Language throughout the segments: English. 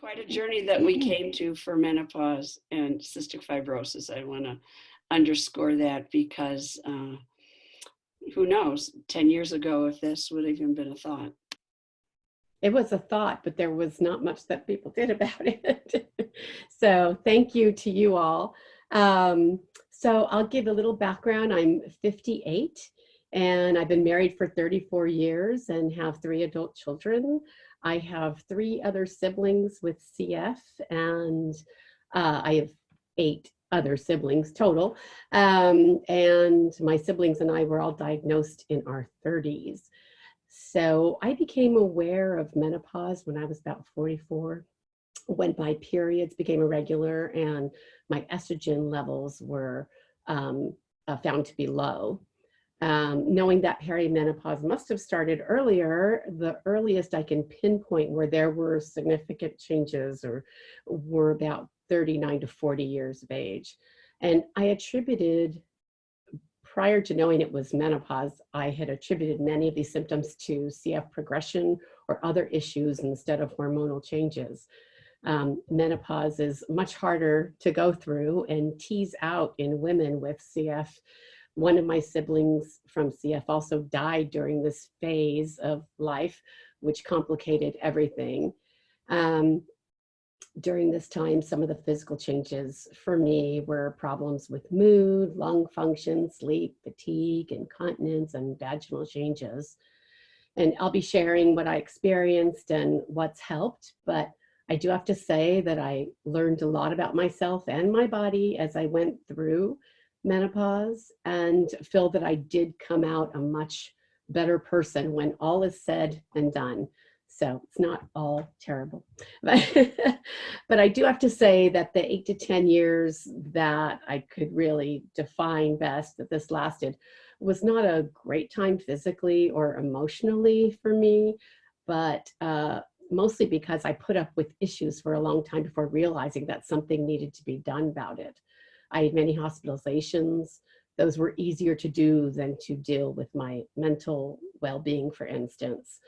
quite a journey that we came to for menopause and cystic fibrosis. I want to underscore that because who knows, 10 years ago, if this would have even been a thought. It was a thought, but there was not much that people did about it. So thank you to you all. So I'll give a little background. I'm 58 and I've been married for 34 years and have 3 adult children. I have 3 other siblings with CF, and I have 8 other siblings total. And my siblings and I were all diagnosed in our 30s. So I became aware of menopause when I was about 44, when my periods became irregular and my estrogen levels were found to be low. Knowing that perimenopause must have started earlier, the earliest I can pinpoint where there were significant changes were about 39 to 40 years of age. And I attributed, prior to knowing it was menopause, I had attributed many of these symptoms to CF progression or other issues instead of hormonal changes. Menopause is much harder to go through and tease out in women with CF. One of my siblings from CF also died during this phase of life, which complicated everything. During this time, some of the physical changes for me were problems with mood, lung function, sleep, fatigue, incontinence, and vaginal changes. And I'll be sharing what I experienced and what's helped, but I do have to say that I learned a lot about myself and my body as I went through menopause, and feel that I did come out a much better person when all is said and done. So it's not all terrible. But I do have to say that the 8 to 10 years that I could really define best that this lasted was not a great time physically or emotionally for me, but mostly because I put up with issues for a long time before realizing that something needed to be done about it. I had many hospitalizations. Those were easier to do than to deal with my mental well-being, for instance.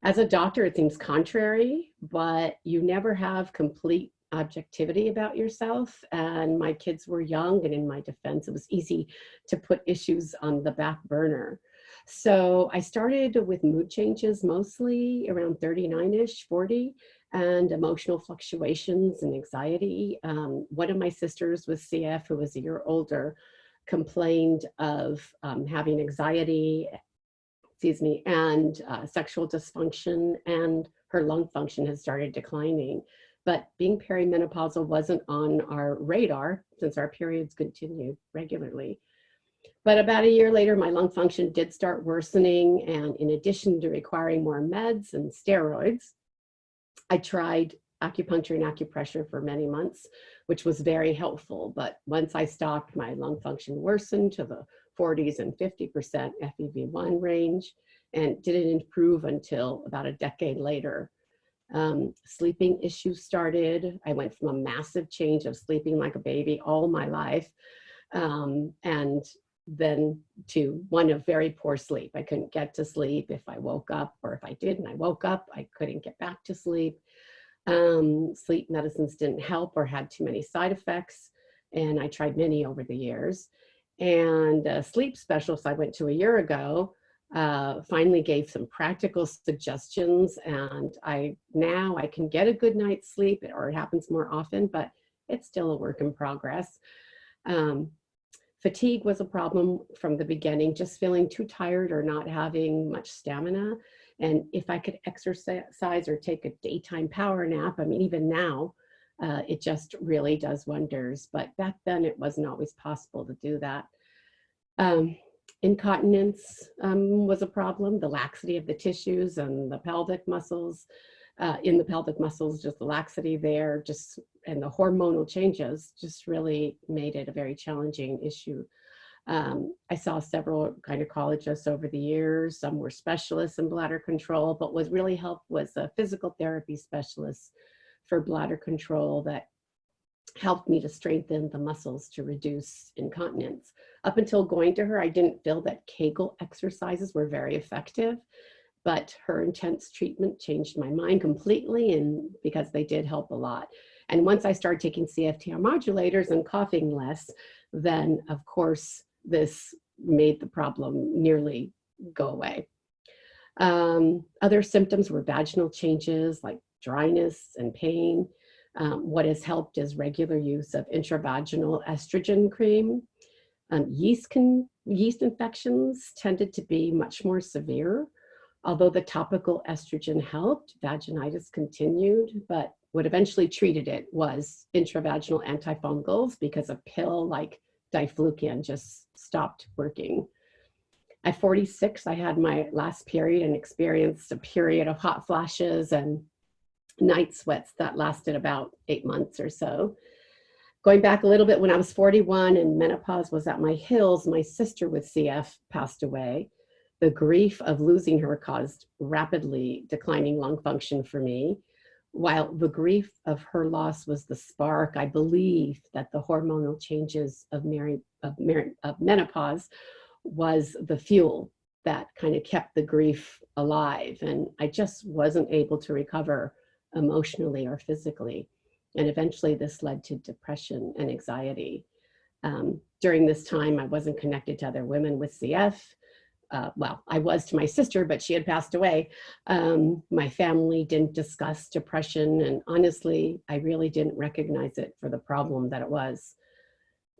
As a doctor, it seems contrary, but you never have complete objectivity about yourself. And my kids were young, and in my defense, it was easy to put issues on the back burner. So I started with mood changes, mostly around 39-ish, 40, and emotional fluctuations and anxiety. One of my sisters with CF, who was a year older, complained of having anxiety, and sexual dysfunction, and her lung function had started declining. But being perimenopausal wasn't on our radar since our periods continued regularly. But about a year later, my lung function did start worsening, and in addition to requiring more meds and steroids, I tried acupuncture and acupressure for many months, which was very helpful. But once I stopped, my lung function worsened to the 40s and 50% FEV1 range, and didn't improve until about a decade later. Sleeping issues started. I went from a massive change of sleeping like a baby all my life, and then to one of very poor sleep. I couldn't get to sleep if I woke up, or if I did and I woke up, I couldn't get back to sleep. Sleep medicines didn't help or had too many side effects, and I tried many over the years. And a sleep specialist I went to a year ago finally gave some practical suggestions, and now I can get a good night's sleep, or it happens more often, but it's still a work in progress. Fatigue was a problem from the beginning, just feeling too tired or not having much stamina. And if I could exercise or take a daytime power nap, I mean, even now, it just really does wonders. But back then, it wasn't always possible to do that. Incontinence was a problem, the laxity of the tissues and the pelvic muscles. In the pelvic muscles, just the laxity there, and the hormonal changes just really made it a very challenging issue. I saw several gynecologists over the years. Some were specialists in bladder control, but what really helped was a physical therapy specialist for bladder control that helped me to strengthen the muscles to reduce incontinence. Up until going to her, I didn't feel that Kegel exercises were very effective, but her intense treatment changed my mind completely, and because they did help a lot. And once I started taking CFTR modulators and coughing less, then of course this made the problem nearly go away. Other symptoms were vaginal changes like dryness and pain. What has helped is regular use of intravaginal estrogen cream. Yeast infections tended to be much more severe. Although the topical estrogen helped, vaginitis continued, but what eventually treated it was intravaginal antifungals because a pill like diflucan just stopped working. At 46, I had my last period and experienced a period of hot flashes and night sweats that lasted about 8 months or so. Going back a little bit, when I was 41 and menopause was at my heels, my sister with CF passed away. The grief of losing her caused rapidly declining lung function for me, while the grief of her loss was the spark. I believe that the hormonal changes of menopause was the fuel that kind of kept the grief alive. And I just wasn't able to recover emotionally or physically. And eventually this led to depression and anxiety. During this time, I wasn't connected to other women with CF. Well, I was to my sister, but she had passed away. My family didn't discuss depression, and honestly, I really didn't recognize it for the problem that it was.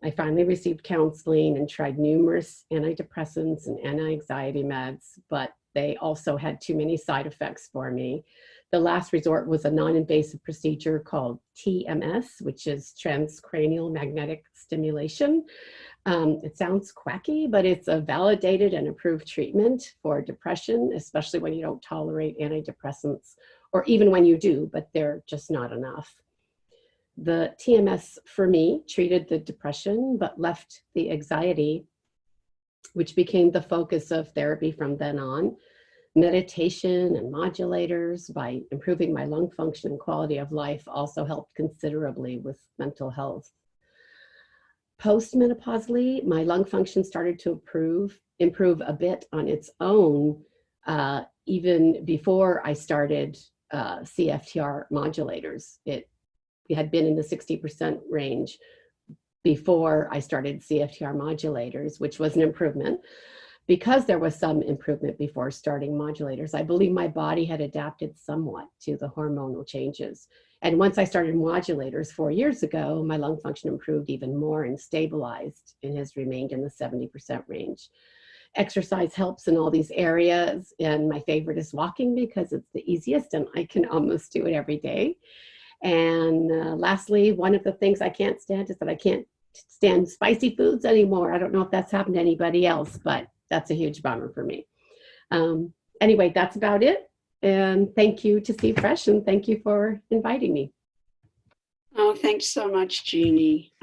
I finally received counseling and tried numerous antidepressants and anti-anxiety meds, but they also had too many side effects for me. The last resort was a non-invasive procedure called TMS, which is transcranial magnetic stimulation. It sounds quacky, but it's a validated and approved treatment for depression, especially when you don't tolerate antidepressants, or even when you do, but they're just not enough. The TMS for me treated the depression, but left the anxiety, which became the focus of therapy from then on. Meditation and modulators, by improving my lung function and quality of life, also helped considerably with mental health. Postmenopausally, my lung function started to improve a bit on its own, even before I started CFTR modulators. It had been in the 60% range before I started CFTR modulators, which was an improvement. Because there was some improvement before starting modulators, I believe my body had adapted somewhat to the hormonal changes. And once I started modulators 4 years ago, my lung function improved even more and stabilized and has remained in the 70% range. Exercise helps in all these areas, and my favorite is walking because it's the easiest and I can almost do it every day. And lastly, one of the things I can't stand is that I can't stand spicy foods anymore. I don't know if that's happened to anybody else, but that's a huge bummer for me. Anyway, that's about it. And thank you to CFReSH, and thank you for inviting me. Oh, thanks so much, Jeanie.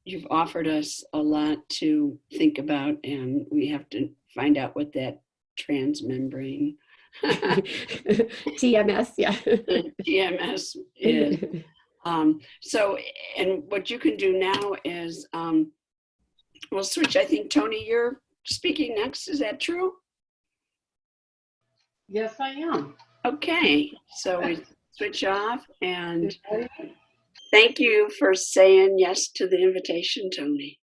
You've offered us a lot to think about, and we have to find out what that transmembrane TMS, yeah. TMS is. So, and what you can do now is, we'll switch. I think, Toni, you're speaking next. Is that true? Yes, I am. Okay, so we switch off, and thank you for saying yes to the invitation, Toni.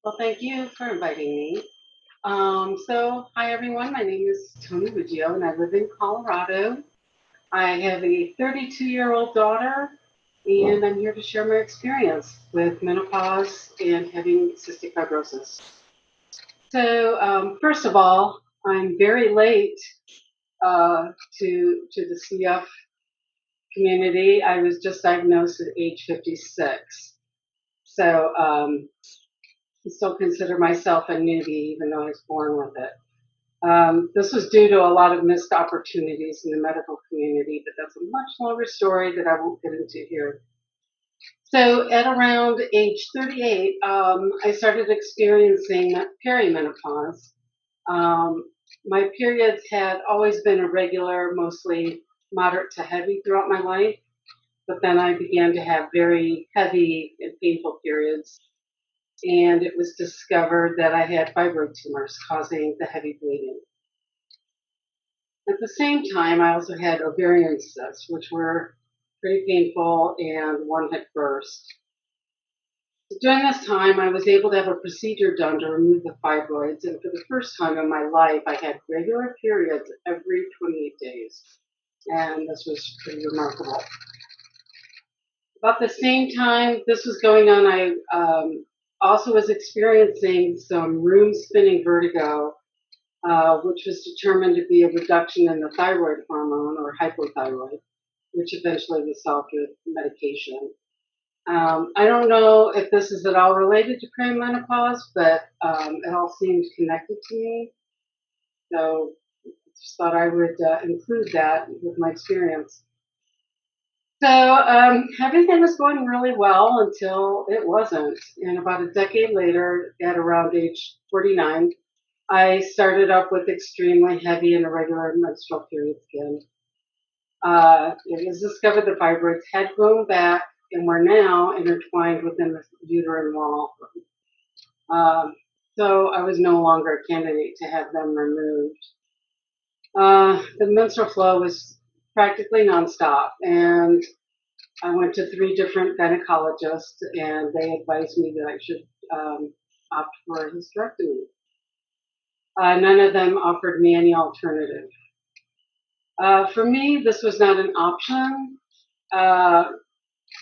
Well, thank you for inviting me. Hi everyone, my name is Toni Riggio and I live in Colorado. I have a 32-year-old daughter and I'm here to share my experience with menopause and having cystic fibrosis. So first of all, I'm very late to the CF community. I was just diagnosed at age 56. So I still consider myself a newbie, even though I was born with it. This was due to a lot of missed opportunities in the medical community, but that's a much longer story that I won't get into here. So at around age 38, I started experiencing perimenopause. My periods had always been irregular, mostly moderate to heavy throughout my life, but then I began to have very heavy and painful periods. And it was discovered that I had fibroid tumors causing the heavy bleeding. At the same time, I also had ovarian cysts, which were pretty painful, and one had burst. During this time, I was able to have a procedure done to remove the fibroids, and for the first time in my life, I had regular periods every 28 days, and this was pretty remarkable. About the same time this was going on, I also was experiencing some room spinning vertigo, which was determined to be a reduction in the thyroid hormone or hypothyroid, which eventually was solved with medication. I don't know if this is at all related to perimenopause, but it all seemed connected to me. So I just thought I would include that with my experience. So everything was going really well until it wasn't. And about a decade later, at around age 49, I started up with extremely heavy and irregular menstrual periods again. It was discovered the fibroids had grown back and were now intertwined within the uterine wall. So I was no longer a candidate to have them removed. The menstrual flow was practically nonstop, and I went to 3 different gynecologists, and they advised me that I should opt for a hysterectomy. None of them offered me any alternative. For me, this was not an option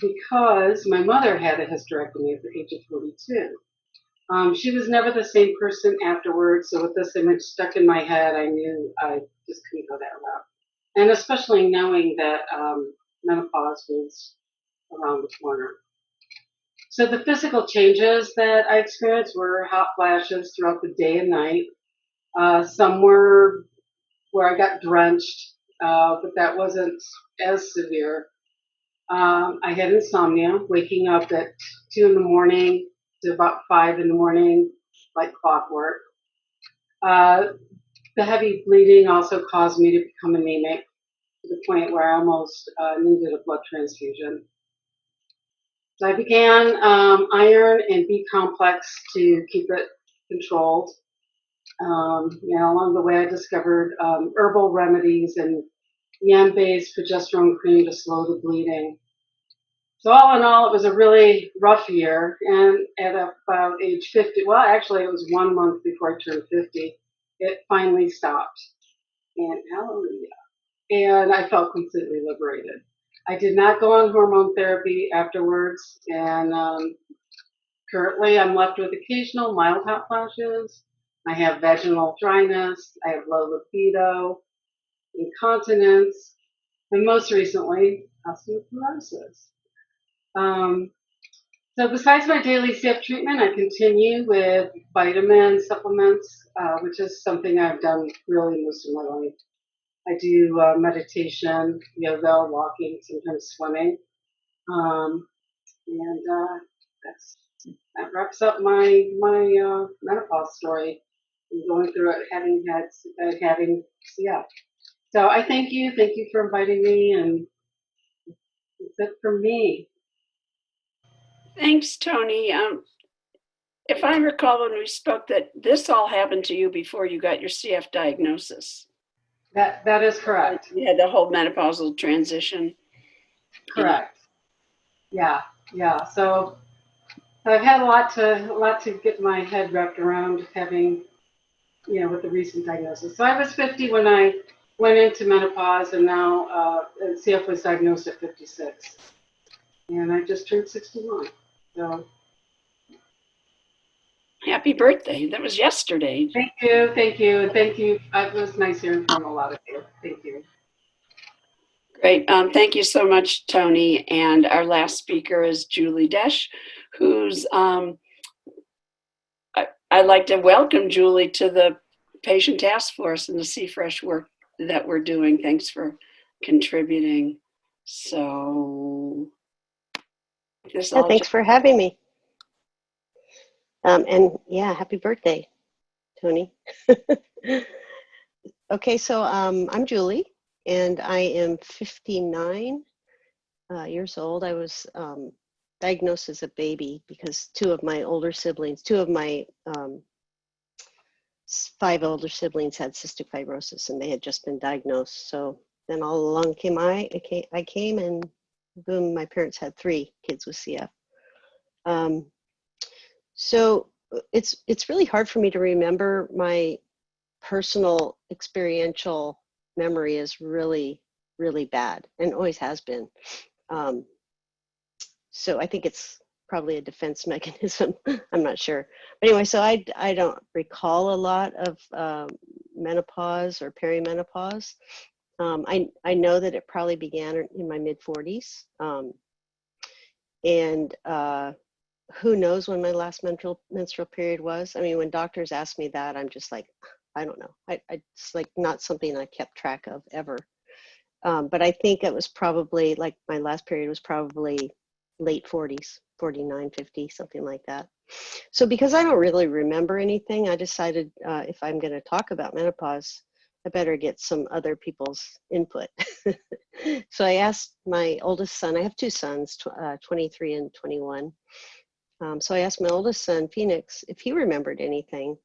because my mother had a hysterectomy at the age of 42. She was never the same person afterwards, so with this image stuck in my head, I knew I just couldn't go that route. And especially knowing that menopause was around the corner. So the physical changes that I experienced were hot flashes throughout the day and night. Some were where I got drenched, but that wasn't as severe. I had insomnia, waking up at 2 in the morning to about 5 in the morning, like clockwork. The heavy bleeding also caused me to become anemic to the point where I almost needed a blood transfusion. So I began iron and B complex to keep it controlled. Along the way, I discovered herbal remedies and yam-based progesterone cream to slow the bleeding. So all in all, it was a really rough year. And at about age 50, well, actually, it was 1 month before I turned 50, it finally stopped. And hallelujah. And I felt completely liberated. I did not go on hormone therapy afterwards, and currently I'm left with occasional mild hot flashes. I have vaginal dryness, I have low libido, incontinence, and most recently, osteoporosis. So besides my daily CF treatment, I continue with vitamin supplements, which is something I've done really most of my life. I do meditation, yoga, walking, sometimes swimming. And that wraps up my menopause story. I'm going through it, having CF. So I thank you for inviting me, and that's it for me. Thanks, Toni. If I recall when we spoke that this all happened to you before you got your CF diagnosis. That is correct. You had the whole menopausal transition. Correct. Yeah. So I've had a lot to get my head wrapped around, having, with the recent diagnosis. So I was 50 when I went into menopause, and now CF was diagnosed at 56, and I just turned 61. So Happy birthday. That was yesterday. thank you. It was nice hearing from a lot of you. Thank you. Great. Thank you so much, Toni. And our last speaker is Julie Desch, who's, I'd like to welcome Julie to the patient task force and the CFReSH work that we're doing. Thanks for contributing. So thanks for having me. And yeah, happy birthday, Toni. Okay, so I'm Julie, and I am 59 years old. I was diagnosed as a baby because two of my 5 older siblings had cystic fibrosis, and they had just been diagnosed. So then all along came I came, and boom, my parents had 3 kids with CF. So it's really hard for me to remember. My personal experiential memory is really, really bad, and always has been. So I think it's probably a defense mechanism. I'm not sure. But anyway, so I don't recall a lot of menopause or perimenopause. I know that it probably began in my mid 40s. And who knows when my last menstrual period was? I mean, when doctors ask me that, I'm just like, I don't know. It's like not something I kept track of ever. But I think it was probably like my last period was probably late 40s, 49, 50, something like that. So because I don't really remember anything, I decided if I'm going to talk about menopause, I better get some other people's input. So I asked my oldest son, I have 2 sons, 23 and 21. So I asked my oldest son, Phoenix, if he remembered anything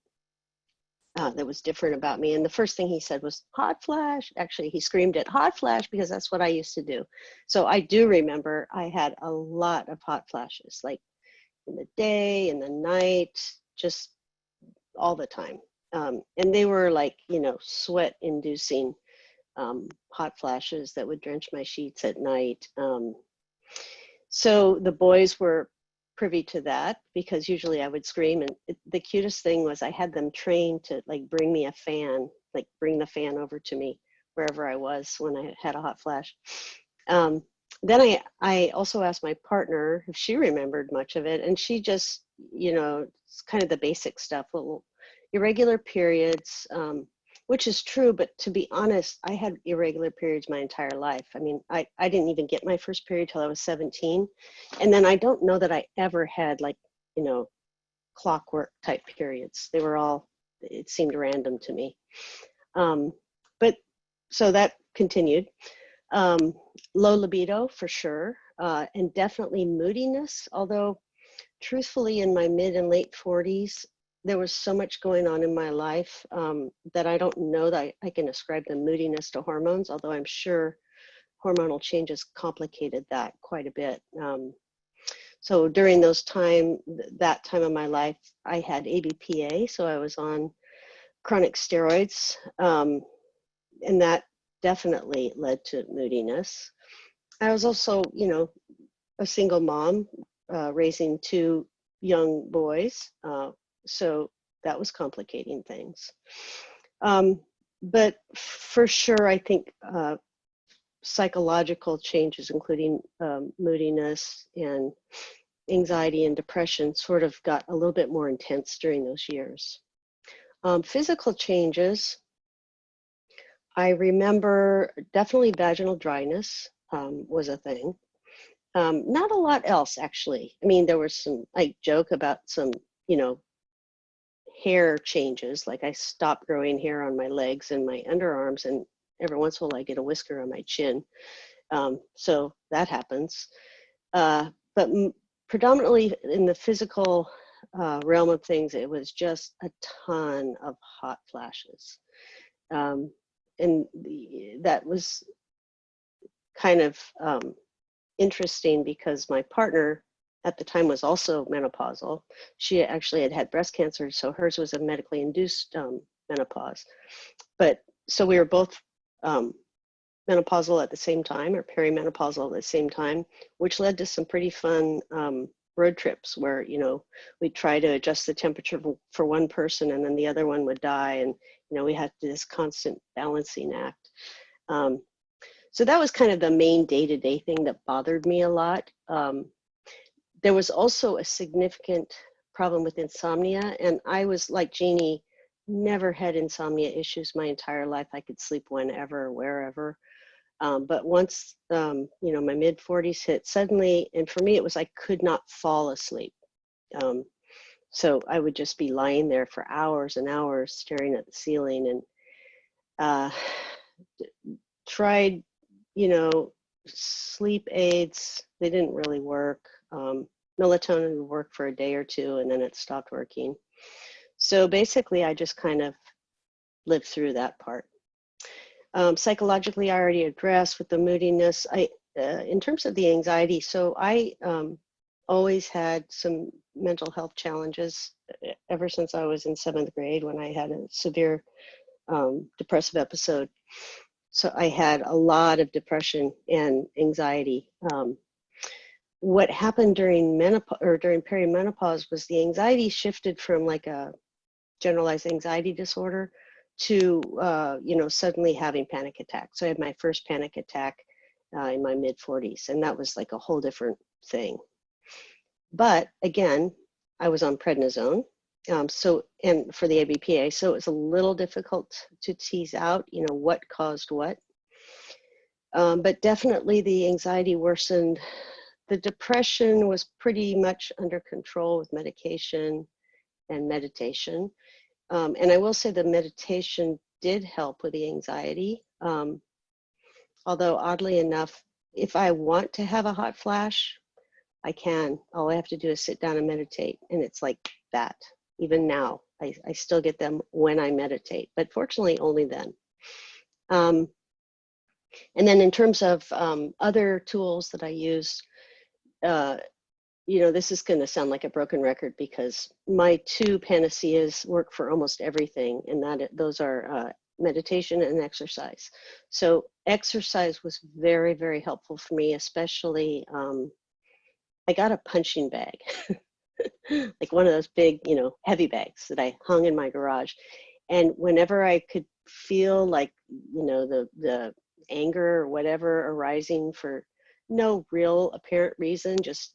that was different about me. And the first thing he said was hot flash. Actually, he screamed it, hot flash, because that's what I used to do. So I do remember I had a lot of hot flashes, like in the day, in the night, just all the time. And they were like, you know, sweat inducing hot flashes that would drench my sheets at night. So the boys were privy to that, because usually I would scream, and the cutest thing was I had them trained to like bring me a fan, like bring the fan over to me wherever I was when I had a hot flash. Then I also asked my partner if she remembered much of it, and she just, you know, it's kind of the basic stuff, little irregular periods, which is true, but to be honest, I had irregular periods my entire life. I mean, I didn't even get my first period till I was 17. And then I don't know that I ever had like, you know, clockwork type periods. They were all, it seemed random to me. But so that continued. Low libido for sure, and definitely moodiness, although truthfully in my mid and late 40s, there was so much going on in my life that I don't know that I can ascribe the moodiness to hormones, although I'm sure hormonal changes complicated that quite a bit. So during that time of my life, I had ABPA, so I was on chronic steroids, and that definitely led to moodiness. I was also, you know, a single mom raising 2 young boys. So that was complicating things. But for sure, I think psychological changes, including moodiness and anxiety and depression, sort of got a little bit more intense during those years. Physical changes, I remember definitely vaginal dryness was a thing. Not a lot else, actually. I mean, there was some, I joke about some, you know, hair changes, like I stopped growing hair on my legs and my underarms, and every once in a while I get a whisker on my chin. So that happens. But predominantly in the physical realm of things, it was just a ton of hot flashes. And that was kind of interesting because my partner at the time was also menopausal. She actually had breast cancer, so hers was a medically induced menopause. But so we were both menopausal at the same time, or perimenopausal at the same time, which led to some pretty fun road trips where, you know, we'd try to adjust the temperature for one person and then the other one would die. And, you know, we had this constant balancing act. So that was kind of the main day-to-day thing that bothered me a lot. There was also a significant problem with insomnia, and I was like Jeanie, never had insomnia issues my entire life. I could sleep whenever, wherever. But once, you know, my mid 40s hit suddenly, and for me, it was I could not fall asleep. So I would just be lying there for hours and hours staring at the ceiling, and tried, you know, sleep aids. They didn't really work. Melatonin would work for a day or two, and then it stopped working. So basically, I just kind of lived through that part. Psychologically, I already addressed with the moodiness. In terms of the anxiety, so I always had some mental health challenges ever since I was in 7th grade when I had a severe depressive episode. So I had a lot of depression and anxiety. What happened during menopause or during perimenopause was the anxiety shifted from like a generalized anxiety disorder to suddenly having panic attacks. So I had my first panic attack in my mid-40s, and that was like a whole different thing. But again, I was on prednisone, and for the ABPA, so it was a little difficult to tease out, what caused what. But definitely the anxiety worsened. The depression was pretty much under control with medication and meditation. And I will say the meditation did help with the anxiety. Although oddly enough, if I want to have a hot flash, I can. All I have to do is sit down and meditate. And it's like that. Even now, I still get them when I meditate, but fortunately only then. And then in terms of other tools that I use, this is going to sound like a broken record because my 2 panaceas work for almost everything, and those are meditation and exercise. So exercise was very, very helpful for me, especially I got a punching bag, like one of those big, heavy bags that I hung in my garage. And whenever I could feel like, the anger or whatever arising for no real apparent reason, just,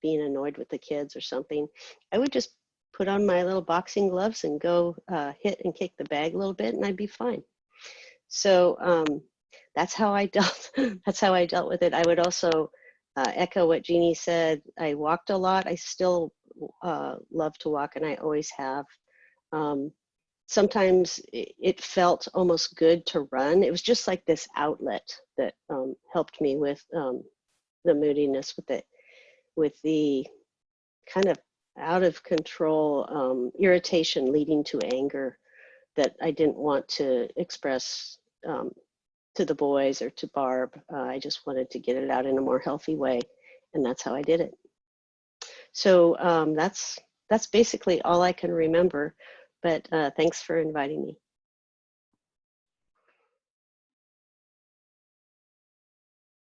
being annoyed with the kids or something, I would just put on my little boxing gloves and go hit and kick the bag a little bit, and I'd be fine. So that's how I dealt. That's how I dealt with it. I would also echo what Jeanie said. I walked a lot. I still love to walk, and I always have. Sometimes it felt almost good to run. It was just like this outlet that helped me with the moodiness, with the kind of out of control irritation leading to anger that I didn't want to express to the boys or to Barb. I just wanted to get it out in a more healthy way, and that's how I did it. So that's basically all I can remember, but thanks for inviting me.